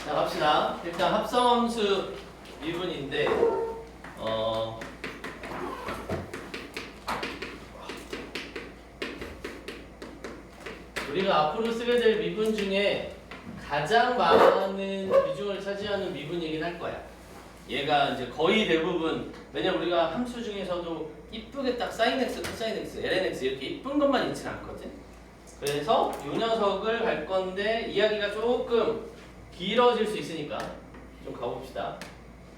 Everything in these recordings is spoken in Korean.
자, 갑시다. 일단 합성함수 미분인데, 우리가 앞으로 쓰게 될 미분 중에 가장 많은 비중을 차지하는 미분이긴 할 거야. 얘가 이제 거의 대부분, 왜냐면 우리가 함수 중에서도 이쁘게 딱 sin x, cosine x, ln x 이렇게 이쁜 것만 있진 않거든. 그래서 이 녀석을 할 건데 이야기가 조금 길어질 수 있으니까 좀 가봅시다.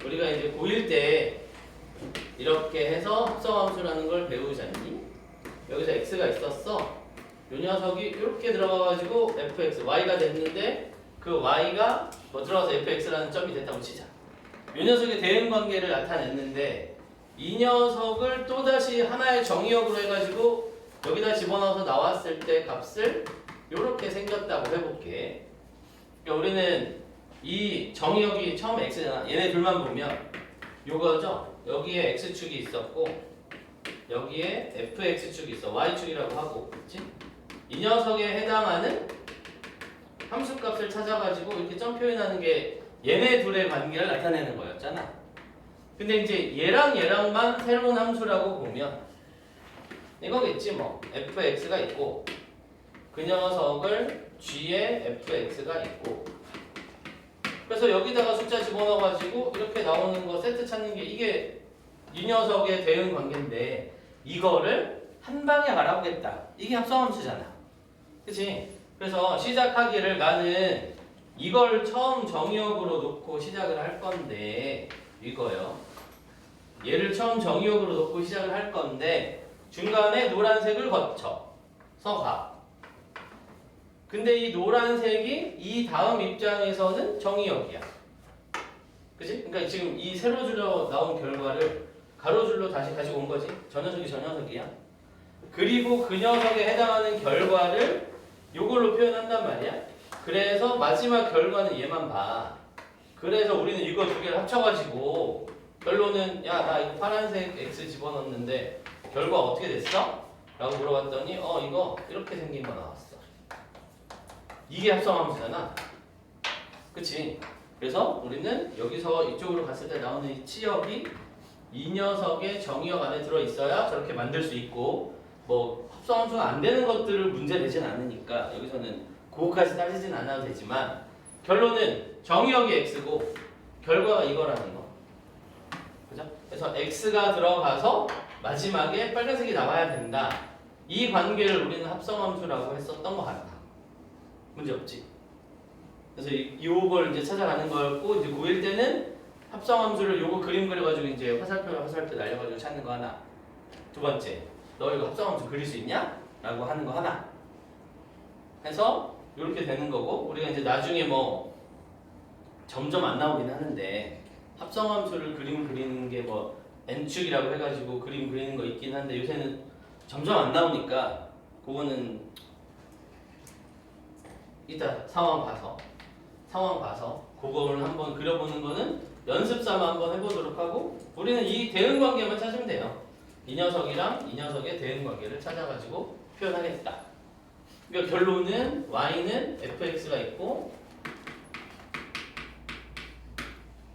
우리가 이제 고1 때 이렇게 해서 합성함수라는 걸 배우잖니? 여기서 x가 있었어. 이 녀석이 이렇게 들어가가지고 fx, y가 됐는데 그 y가 뭐 들어가서 fx라는 점이 됐다고 치자. 이 녀석의 대응 관계를 나타냈는데 이 녀석을 또다시 하나의 정의역으로 해가지고 여기다 집어넣어서 나왔을 때 값을 이렇게 생겼다고 해볼게. 그러니까 우리는 이 정의역이 처음 x잖아. 얘네 둘만 보면 요거죠. 여기에 x축이 있었고 여기에 fx축이 있어. y축이라고 하고, 그렇지? 이 녀석에 해당하는 함수값을 찾아가지고 이렇게 점 표현하는 게 얘네 둘의 관계를 나타내는 거였잖아. 근데 이제 얘랑 얘랑만 새로운 함수라고 보면 이거겠지 뭐. fx가 있고 그 녀석을 g에 fx가 있고, 그래서 여기다가 숫자 집어넣어가지고 이렇게 나오는 거 세트 찾는 게 이게 이 녀석의 대응 관계인데 이거를 한 방에 알아보겠다. 이게 합성함수잖아. 그치? 그래서 시작하기를 나는 이걸 처음 정의역으로 놓고 시작을 할 건데 이거요. 얘를 처음 정의역으로 놓고 시작을 할 건데 중간에 노란색을 거쳐 서가. 근데 이 노란색이 이 다음 입장에서는 정의역이야. 그치? 그러니까 지금 이 세로줄로 나온 결과를 가로줄로 다시 가지고 온 거지. 저 녀석이 저 녀석이야. 그리고 그 녀석에 해당하는 결과를 요걸로 표현한단 말이야. 그래서 마지막 결과는 얘만 봐. 그래서 우리는 이거 두 개를 합쳐가지고 결론은 야, 나 이거 파란색 x 집어넣었는데 결과 어떻게 됐어? 라고 물어봤더니 이거 이렇게 생긴 거 나왔어. 이게 합성함수잖아. 그치? 그래서 우리는 여기서 이쪽으로 갔을 때 나오는 이 치역이 이 녀석의 정의역 안에 들어있어야 저렇게 만들 수 있고, 뭐 합성함수가 안 되는 것들을 문제되진 않으니까 여기서는 그거까지 따지진 않아도 되지만 결론은 정의역이 x고 결과가 이거라는 거. 그죠? 그래서 x가 들어가서 마지막에 빨간색이 나와야 된다. 이 관계를 우리는 합성함수라고 했었던 것 같다. 문제 없지? 그래서 요걸 이제 찾아가는 거였고, 이제 고1 때는 합성함수를 요거 그림 그려가지고 이제 화살표 날려가지고 찾는 거 하나. 두 번째, 너 이거 합성함수 그릴 수 있냐? 라고 하는 거 하나. 해서 이렇게 되는 거고, 우리가 이제 나중에 뭐 점점 안 나오긴 하는데 합성함수를 그림 그리는 게 뭐 n축이라고 해가지고 그림 그리는 거 있긴 한데 요새는 점점 안 나오니까 그거는 이따 상황 봐서 그거를 한번 그려보는 거는 연습 삼아 한번 해보도록 하고, 우리는 이 대응 관계만 찾으면 돼요. 이 녀석이랑 이 녀석의 대응 관계를 찾아가지고 표현하겠다. 그러니까 결론은 y는 fx가 있고,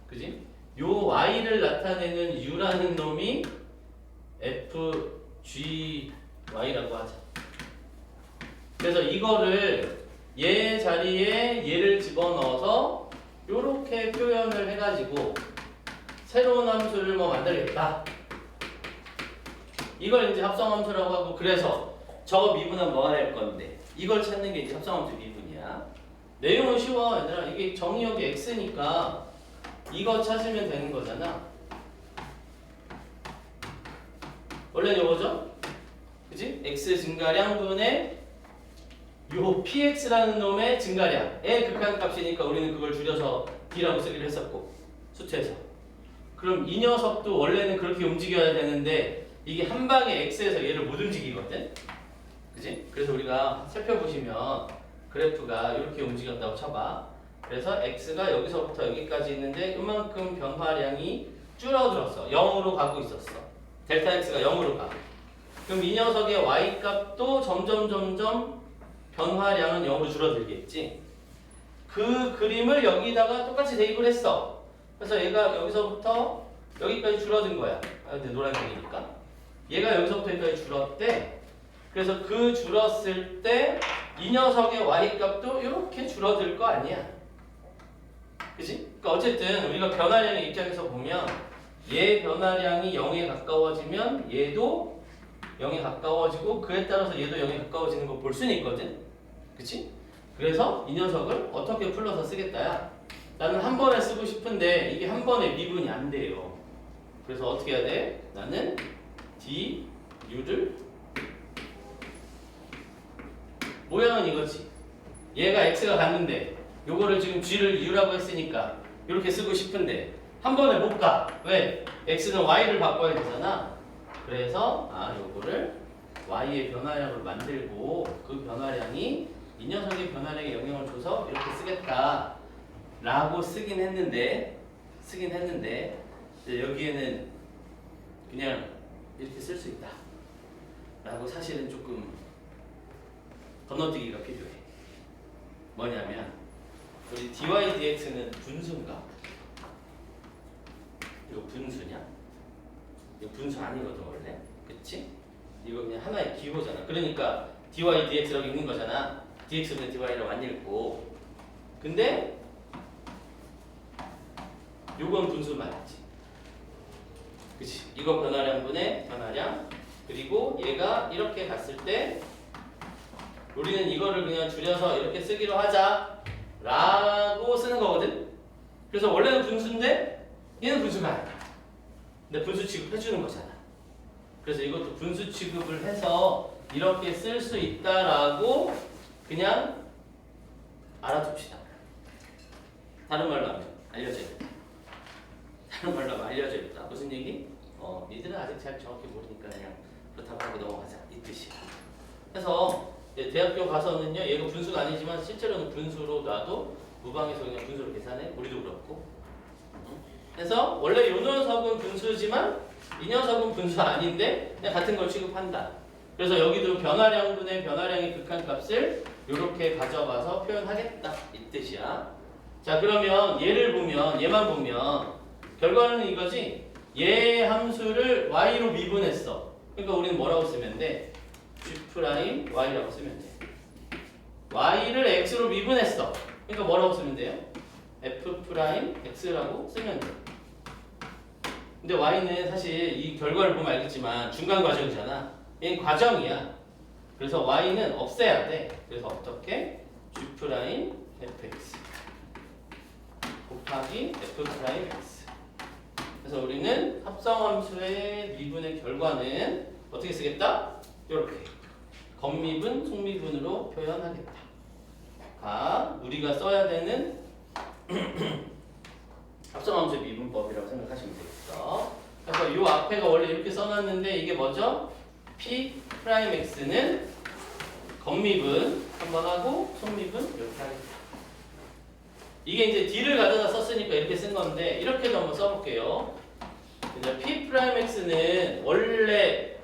그지? 요 y를 나타내는 u라는 놈이 fgy라고 하자. 그래서 이거를 얘 자리에 얘를 집어넣어서 요렇게 표현을 해가지고 새로운 함수를 뭐 만들겠다. 이걸 이제 합성함수라고 하고, 그래서 저 미분은 뭐가 될 건데 이걸 찾는 게 이제 합성함수 미분이야. 내용은 쉬워 얘들아. 이게 정의역이 x니까 이거 찾으면 되는 거잖아. 원래는 요거죠? 그치? x 증가량 분의 요 px라는 놈의 증가량의 극한값이니까 우리는 그걸 줄여서 d라고 쓰기로 했었고, 수트에서. 그럼 이 녀석도 원래는 그렇게 움직여야 되는데 이게 한 방에 x에서 얘를 못 움직이거든? 그치? 그래서 우리가 살펴보시면 그래프가 이렇게 움직였다고 쳐봐. 그래서 x가 여기서부터 여기까지 있는데 이만큼 변화량이 줄어들었어. 0으로 가고 있었어. 델타 x가 0으로 가. 그럼 이 녀석의 y 값도 점점 변화량은 0으로 줄어들겠지. 그 그림을 여기다가 똑같이 대입을 했어. 그래서 얘가 여기서부터 여기까지 줄어든 거야. 아, 근데 노란색이니까. 얘가 여기서부터 여기까지 줄었대. 그래서 그 줄었을 때 이 녀석의 y 값도 이렇게 줄어들 거 아니야. 그치? 그러니까 어쨌든 우리가 변화량의 입장에서 보면 얘 변화량이 0에 가까워지면 얘도 0에 가까워지고 그에 따라서 얘도 0에 가까워지는 거 볼 수는 있거든. 그치? 그래서 이 녀석을 어떻게 풀러서 쓰겠다야? 나는 한 번에 쓰고 싶은데 이게 한 번에 미분이 안 돼요. 그래서 어떻게 해야 돼? 나는 du를 모양은 이거지. 얘가 x가 갔는데 요거를 지금 g를 u라고 했으니까 이렇게 쓰고 싶은데 한 번에 못 가. 왜? x는 y를 바꿔야 되잖아. 그래서 요거를 y의 변화량으로 만들고 그 변화량이 이 녀석의 변화량에 영향을 줘서 이렇게 쓰겠다 라고 쓰긴 했는데 이제 여기에는 그냥 이렇게 쓸 수 있다 라고 사실은 조금 건너뛰기가 필요해. 뭐냐면 우리 dy dx는 분수인가? 이거 분수냐? 이거 분수 아니거든 원래. 그치? 이거 그냥 하나의 기호잖아. 그러니까 dy dx라고 읽는 거잖아. dx는 dy라고 안 읽고. 근데 요건 분수 맞지? 그치? 이거 변화량분의 변화량. 그리고 얘가 이렇게 갔을 때 우리는 이거를 그냥 줄여서 이렇게 쓰기로 하자 라고 쓰는 거거든. 그래서 원래는 분수인데 얘는 분수가 아니야. 근데 분수 취급해주는 거잖아. 그래서 이것도 분수 취급을 해서 이렇게 쓸 수 있다라고 그냥 알아둡시다. 다른 말로 하면 알려줘야겠다. 다른 말로 하면 알려줘야겠다. 무슨 얘기? 니들은 아직 잘 정확히 모르니까 그냥 그렇다고 하고 넘어가자 이 뜻이야. 그래서 대학교 가서는요, 얘가 분수가 아니지만 실제로는 분수로 놔도 무방에서 그냥 분수로 계산해. 우리도 그렇고. 그래서 원래 이 녀석은 분수지만 이 녀석은 분수 아닌데 그냥 같은 걸 취급한다. 그래서 여기도 변화량분의 변화량의 극한값을 이렇게 가져가서 표현하겠다 이 뜻이야. 자, 그러면 얘만 보면 결과는 이거지. 얘 함수를 y로 미분했어. 그러니까 우리는 뭐라고 쓰면 돼? G'Y라고 쓰면 돼. Y를 X로 미분했어. 그러니까 뭐라고 쓰면 돼요? F'X라고 쓰면 돼. 근데 Y는 사실 이 결과를 보면 알겠지만 중간 과정이잖아. 얘는 과정이야. 그래서 Y는 없애야 돼. 그래서 어떻게? G'Fx 곱하기 F'X. 그래서 우리는 합성함수의 미분의 결과는 어떻게 쓰겠다? 이렇게 겉미분, 속미분으로 표현하겠다. 우리가 써야 되는 합성함수의 미분법이라고 생각하시면 되겠어. 그래서 이 앞에가 원래 이렇게 써놨는데 이게 뭐죠? P'X는 겉미분 한번 하고 속미분 이렇게 하겠다. 이게 이제 D를 가져다 썼으니까 이렇게 쓴 건데 이렇게도 한번 써볼게요. P'X는 원래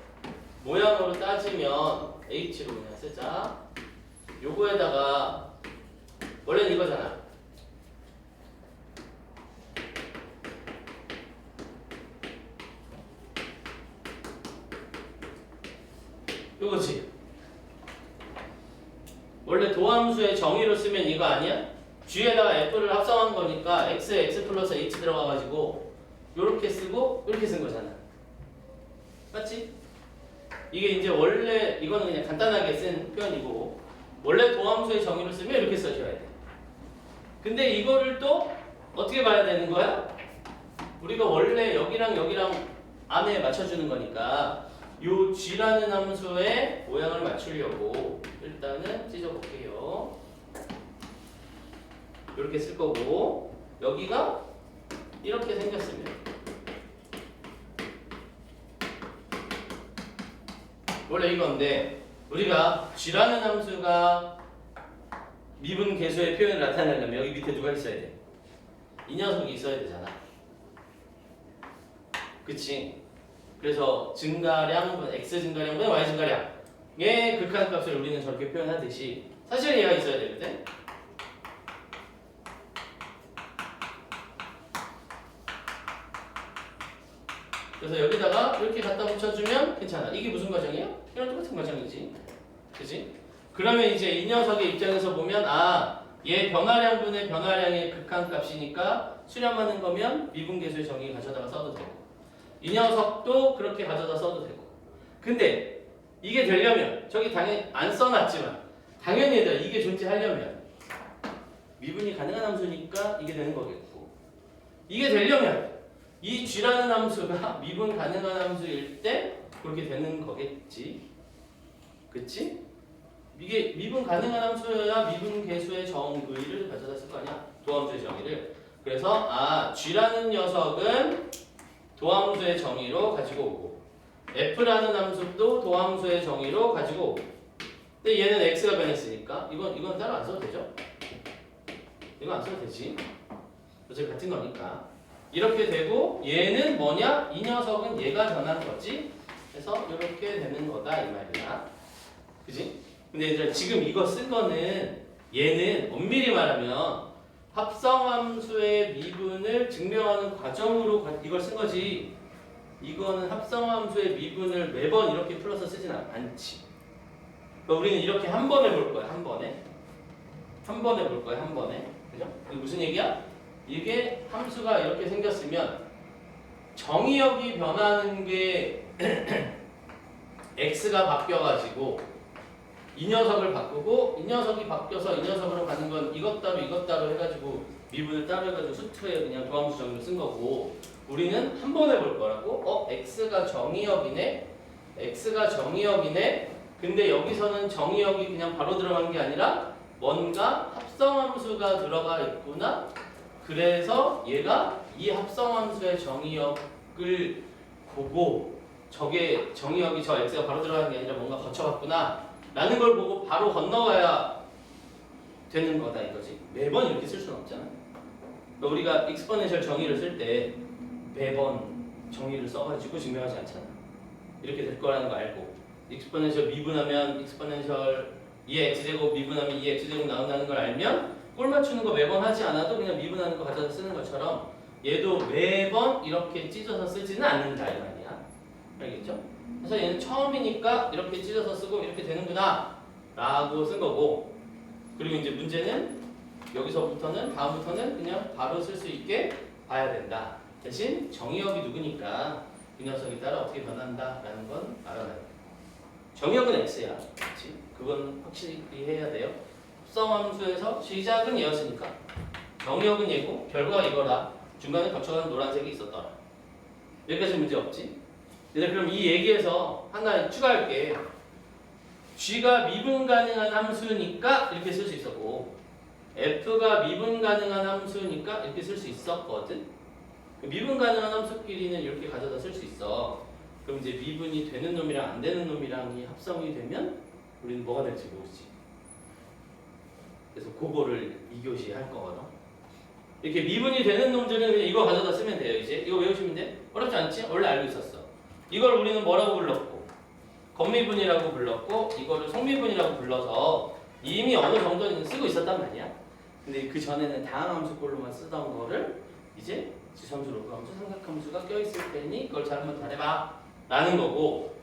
모양으로 따지면 H로 그냥 쓰자. 요거에다가 원래는 이거잖아. 요거지. 원래 도함수의 정의로 쓰면 이거 아니야? G에다가 F를 합성한 거니까 X에 X 플러스 H 들어가가지고 요렇게 쓰고 이렇게 쓴 거잖아. 맞지? 이게 이제 원래 이거는 그냥 간단하게 쓴 표현이고 원래 도함수의 정의로 쓰면 이렇게 써줘야 돼. 근데 이거를 또 어떻게 봐야 되는 거야? 우리가 원래 여기랑 여기랑 안에 맞춰주는 거니까 요 G라는 함수의 모양을 맞추려고 일단은 찢어볼게요. 이렇게 쓸 거고 여기가 이렇게 생겼으면 원래 이건데 우리가 G라는 함수가 미분 계수의 표현을 나타내려면 여기 밑에 누가 있어야 돼? 이 녀석이 있어야 되잖아. 그치? 그래서 증가량분, x 증가량분, y 증가량의 극한값을 우리는 저렇게 표현하듯이 사실 얘가 있어야 되거든? 그래서 여기다가 이렇게 갖다 붙여주면 괜찮아. 이게 무슨 과정이에요? 이랑 똑같은 과정이지. 그지? 그러면 이제 이 녀석의 입장에서 보면 얘 변화량분의 변화량의 극한값이니까 수렴하는 거면 미분계수의 정의 가져다가 써도 되고 이 녀석도 그렇게 가져다 써도 되고 근데 이게 되려면 저기 당연히 안 써놨지만 당연히 얘들아 이게 존재하려면 미분이 가능한 함수니까 이게 되는 거겠고 이게 되려면 이 g라는 함수가 미분 가능한 함수일 때 그렇게 되는 거겠지. 그치? 이게 미분 가능한 함수여야 미분 계수의 정의를 가져다 쓸 거 아니야? 도함수의 정의를. 그래서 g라는 녀석은 도함수의 정의로 가지고 오고 f라는 함수도 도함수의 정의로 가지고 오고 근데 얘는 x가 변했으니까 이건 따로 안 써도 되죠? 이건 안 써도 되지. 어차피 같은 거니까. 이렇게 되고 얘는 뭐냐? 이 녀석은 얘가 변한 거지. 그래서 이렇게 되는 거다 이 말이야. 그지? 근데 얘들아 지금 이거 쓴 거는 얘는 엄밀히 말하면 합성함수의 미분을 증명하는 과정으로 이걸 쓴 거지. 이거는 합성함수의 미분을 매번 이렇게 풀어서 쓰진 않지. 그러니까 우리는 이렇게 한 번에 볼 거야. 한 번에 볼 거야. 한 번에. 그죠? 이게 무슨 얘기야? 이게 함수가 이렇게 생겼으면 정의역이 변하는 게 x가 바뀌어가지고 이 녀석을 바꾸고 이 녀석이 바뀌어서 이 녀석으로 가는 건 이것 따로 해가지고 미분을 따로 해가지고 수트에 그냥 도함수 정의를 쓴 거고 우리는 한 번에 볼 거라고 x가 정의역이네 근데 여기서는 정의역이 그냥 바로 들어간 게 아니라 뭔가 합성함수가 들어가 있구나 그래서 얘가 이 합성함수의 정의역을 보고 저게 정의역이 저 x가 바로 들어가는 게 아니라 뭔가 거쳐갔구나 라는 걸 보고 바로 건너가야 되는 거다 이거지. 매번 이렇게 쓸 수는 없잖아. 그러니까 우리가 익스포넨셜 정의를 쓸 때 매번 정의를 써가지고 증명하지 않잖아. 이렇게 될 거라는 거 알고 익스포넨셜 미분하면 익스포넨셜 2x제곱 미분하면 2x제곱 나온다는 걸 알면 꼴 맞추는 거 매번 하지 않아도 그냥 미분하는 거 가져다 쓰는 것처럼 얘도 매번 이렇게 찢어서 쓰지는 않는다 이 말이야. 알겠죠? 그래서 얘는 처음이니까 이렇게 찢어서 쓰고 이렇게 되는구나 라고 쓴 거고 그리고 이제 문제는 여기서부터는 다음부터는 그냥 바로 쓸 수 있게 봐야 된다. 대신 정의역이 누구니까 이 녀석이 따라 어떻게 변한다 라는 건 알아놔야 돼. 정의역은 x야. 그치? 그건 확실히 해야 돼요. 합성함수에서 시작은 얘였으니까 정의역은 얘고 결과가 이거라. 중간에 거쳐가는 노란색이 있었더라. 여기까지 문제 없지? 그럼 이 얘기에서 하나 추가할게. g가 미분 가능한 함수니까 이렇게 쓸 수 있었고 f가 미분 가능한 함수니까 이렇게 쓸 수 있었거든. 미분 가능한 함수끼리는 이렇게 가져다 쓸 수 있어. 그럼 이제 미분이 되는 놈이랑 안 되는 놈이랑이 합성이 되면 우리는 뭐가 될지 모르지. 그래서 그거를 2교시 할 거거든. 이렇게 미분이 되는 놈들은 그냥 이거 가져다 쓰면 돼요. 이제 이거 외우시면 돼. 어렵지 않지? 원래 알고 있었어. 이걸 우리는 뭐라고 불렀고 건미분이라고 불렀고 이거를 속미분이라고 불러서 이미 어느 정도는 쓰고 있었단 말이야. 근데 그 전에는 다항함수꼴로만 쓰던 거를 이제 지수함수, 로그함수, 삼각함수가 껴있을 테니 그걸 잘 한번 잘해봐 라는 거고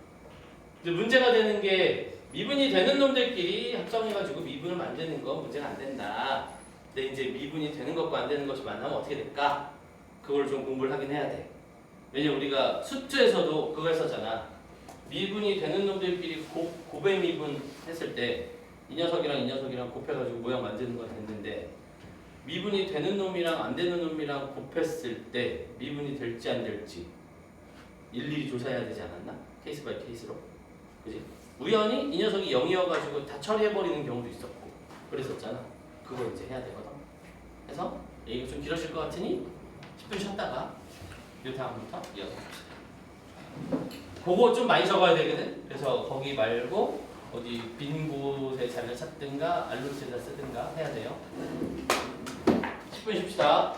이제 문제가 되는 게 미분이 되는 놈들끼리 합성해가지고 미분을 만드는 건 문제가 안 된다. 근데 이제 미분이 되는 것과 안 되는 것이 만나면 어떻게 될까? 그걸 좀 공부를 하긴 해야 돼. 왜냐면 우리가 수트에서도 그거 했었잖아. 미분이 되는 놈들끼리 곱의 미분 했을 때 이 녀석이랑 이 녀석이랑 곱해가지고 모양 만드는 건 됐는데 미분이 되는 놈이랑 안 되는 놈이랑 곱했을 때 미분이 될지 안 될지 일일이 조사해야 되지 않았나? 케이스 바이 케이스로. 그지? 우연히 이 녀석이 0이어가지고 다 처리해버리는 경우도 있었고 그랬었잖아. 그거 이제 해야 되거든. 그래서 얘기가 좀 길어질 것 같으니 10분 쉬었다가 이 다음부터 이어서 봅시다. 그거 좀 많이 적어야 되거든. 그래서 거기 말고 어디 빈 곳에 자리를 찾든가 알루트에다 쓰든가 해야 돼요. 10분 쉽시다.